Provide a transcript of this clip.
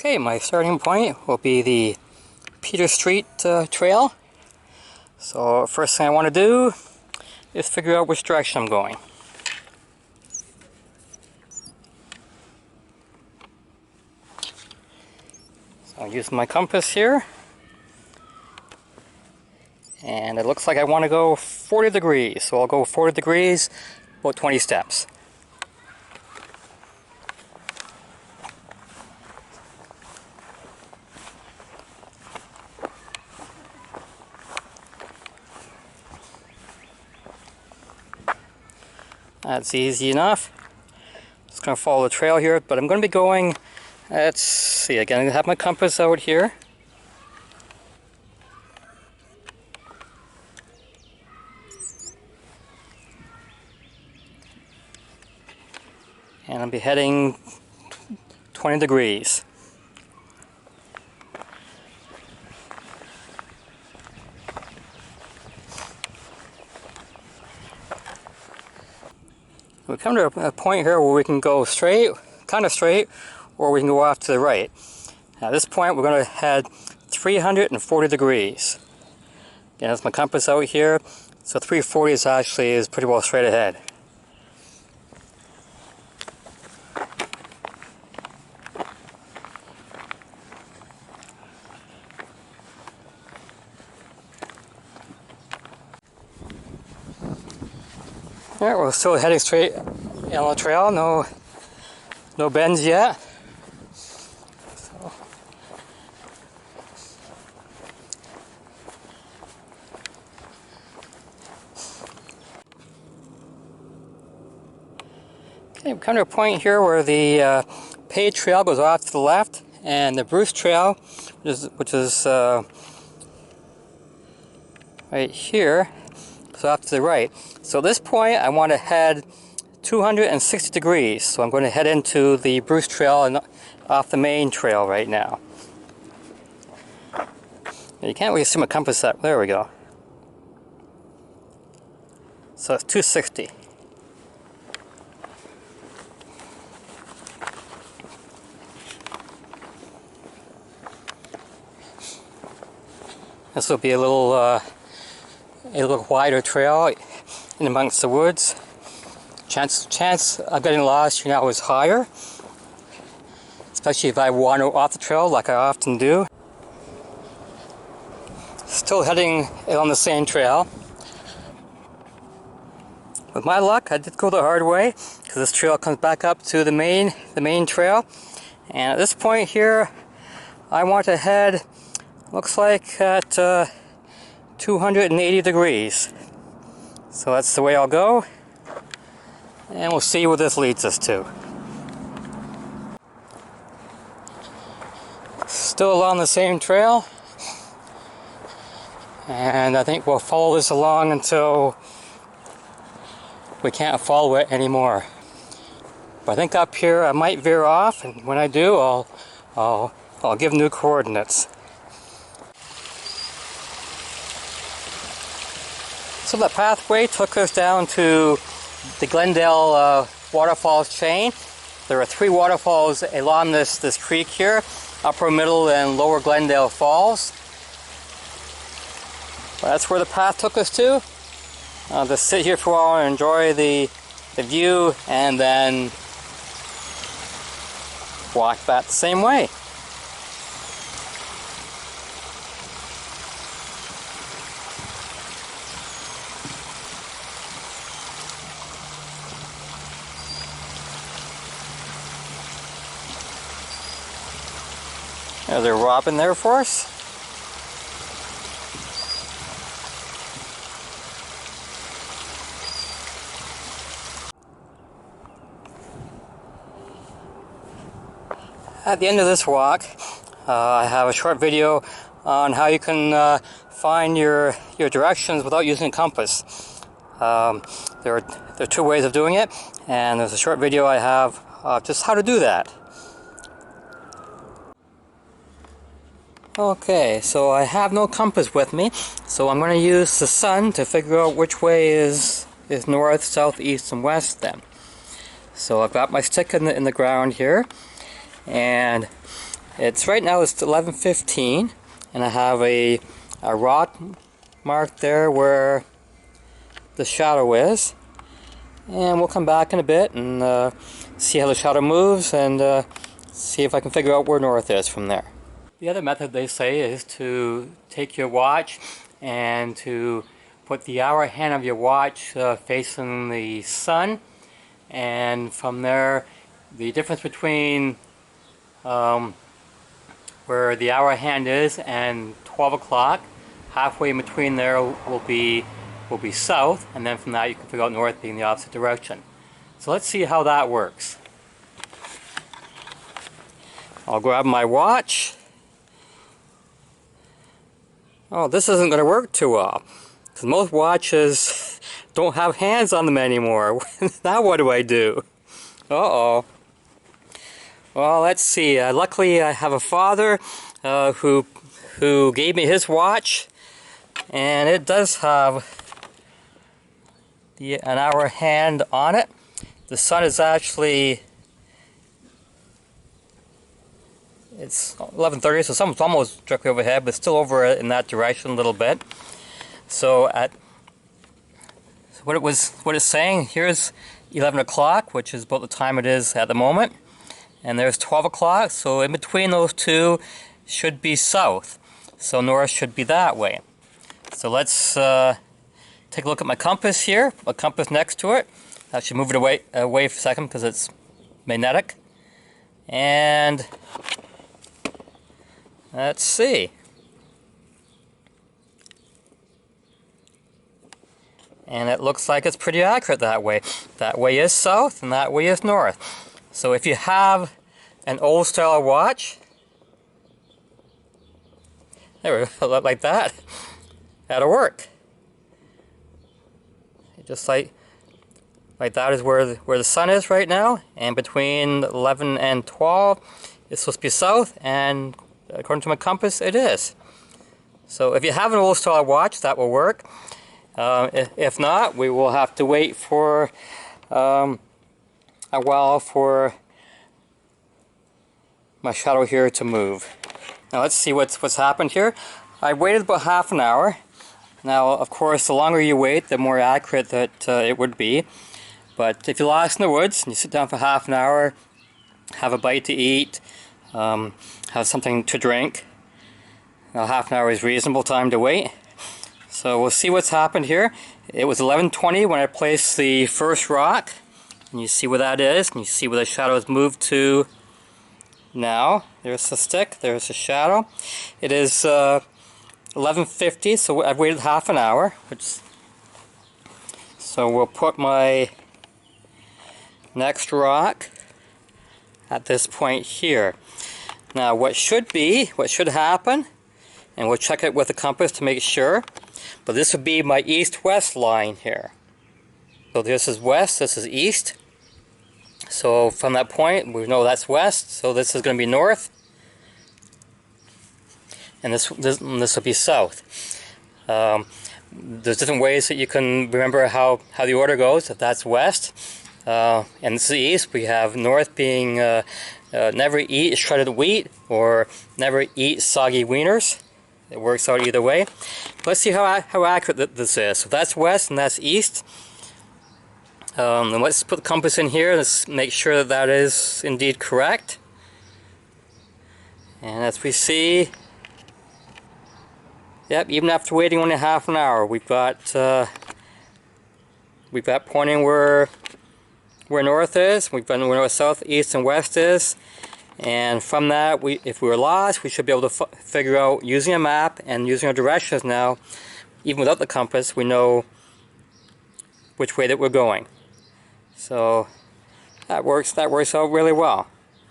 Okay, my starting point will be the Peter Street trail. So first thing I want to do is figure out which direction I'm going. So I'll use my compass here. And it looks like I want to go 40 degrees. So I'll go 40 degrees, about 20 steps. That's easy enough. Just going to follow the trail here, but I'm going to be going, let's see, again, I have my compass out here. And I'll be heading 20 degrees. We come to a point here where we can go straight, kind of straight, or we can go off to the right. At this point we're going to head 340 degrees. Again, that's my compass out here, so 340 is pretty well straight ahead. Alright, we're still heading straight on the trail, no bends yet. So. Okay, we've come to a point here where the paved trail goes off to the left, and the Bruce Trail, which is right here, goes off to the right. So at this point I want to head 260 degrees. So I'm going to head into the Bruce Trail and off the main trail right now. You can't really see my compass up. There we go. So it's 260. This will be a little wider trail in amongst the woods. Chance of getting lost now is higher, especially if I wander off the trail like I often do. Still heading on the same trail. With my luck, I did go the hard way because this trail comes back up to the main trail. And at this point here, I want to head, looks like at 280 degrees. So that's the way I'll go, and we'll see where this leads us to. Still along the same trail, and I think we'll follow this along until we can't follow it anymore. But I think up here I might veer off, and when I do, I'll give new coordinates. So the pathway took us down to the Glendale waterfalls chain. There are 3 waterfalls along this creek here, Upper, Middle, and Lower Glendale Falls. Well, that's where the path took us to. I'll just sit here for a while and enjoy the view, and then walk back the same way. There's a robin there for us. At the end of this walk, I have a short video on how you can find your directions without using a compass. There are 2 ways of doing it, and there's a short video I have just how to do that. Okay, so I have no compass with me, so I'm going to use the sun to figure out which way is north, south, east, and west then. So I've got my stick in the ground here, and It's right now it's 11:15, and I have a rock mark there where the shadow is. And we'll come back in a bit and see how the shadow moves and see if I can figure out where north is from there. The other method they say is to take your watch and to put the hour hand of your watch facing the sun, and from there the difference between where the hour hand is and 12 o'clock, halfway in between there will be south, and then from that you can figure out north being the opposite direction. So let's see how that works. I'll grab my watch. Oh, this isn't going to work too well, because most watches don't have hands on them anymore. Now what do I do? Uh-oh. Well, let's see. Luckily, I have a father who gave me his watch, and it does have an hour hand on it. The sun is actually, it's 11:30, so it's almost directly overhead, but still over in that direction a little bit. So what it's saying, here's 11 o'clock, which is about the time it is at the moment, and there's 12 o'clock, so in between those two should be south, so north should be that way. So let's take a look at my compass here, a compass next to it. I should move it away for a second because it's magnetic. And let's see. And it looks like it's pretty accurate that way. That way is south and that way is north. So if you have an old style watch, there we go, like that, that'll work. Just like that is where the sun is right now, and between 11 and 12 it's supposed to be south, and according to my compass it is. So if you have an old style watch, that will work. If not, we will have to wait for a while for my shadow here to move. Now let's see what's happened here. I waited about half an hour. Now, of course, the longer you wait, the more accurate that it would be. But if you're lost in the woods and you sit down for half an hour, have a bite to eat, have something to drink, now half an hour is reasonable time to wait. So we'll see what's happened here. It was 11:20 when I placed the first rock, and you see where that is, and you see where the shadow has moved to now. There's the stick, there's the shadow. It is 11:50, so I've waited half an hour. So we'll put my next rock at this point here. Now what should happen, and we'll check it with the compass to make sure, but this would be my east-west line here. So this is west, this is east. So from that point, we know that's west, so this is going to be north. And this will be south. There's different ways that you can remember how the order goes. If that's west, and this is east, we have north being never eat shredded wheat or never eat soggy wieners. It works out either way. Let's see how accurate this is. So that's west and that's east. And let's put the compass in here. Let's make sure that is indeed correct. And as we see, yep, even after waiting only half an hour, we've got pointing where north is. We've got where north, south, east, and west is. And from that, if we were lost, we should be able to figure out using a map and using our directions now. Even without the compass, we know which way that we're going. So that works out really well.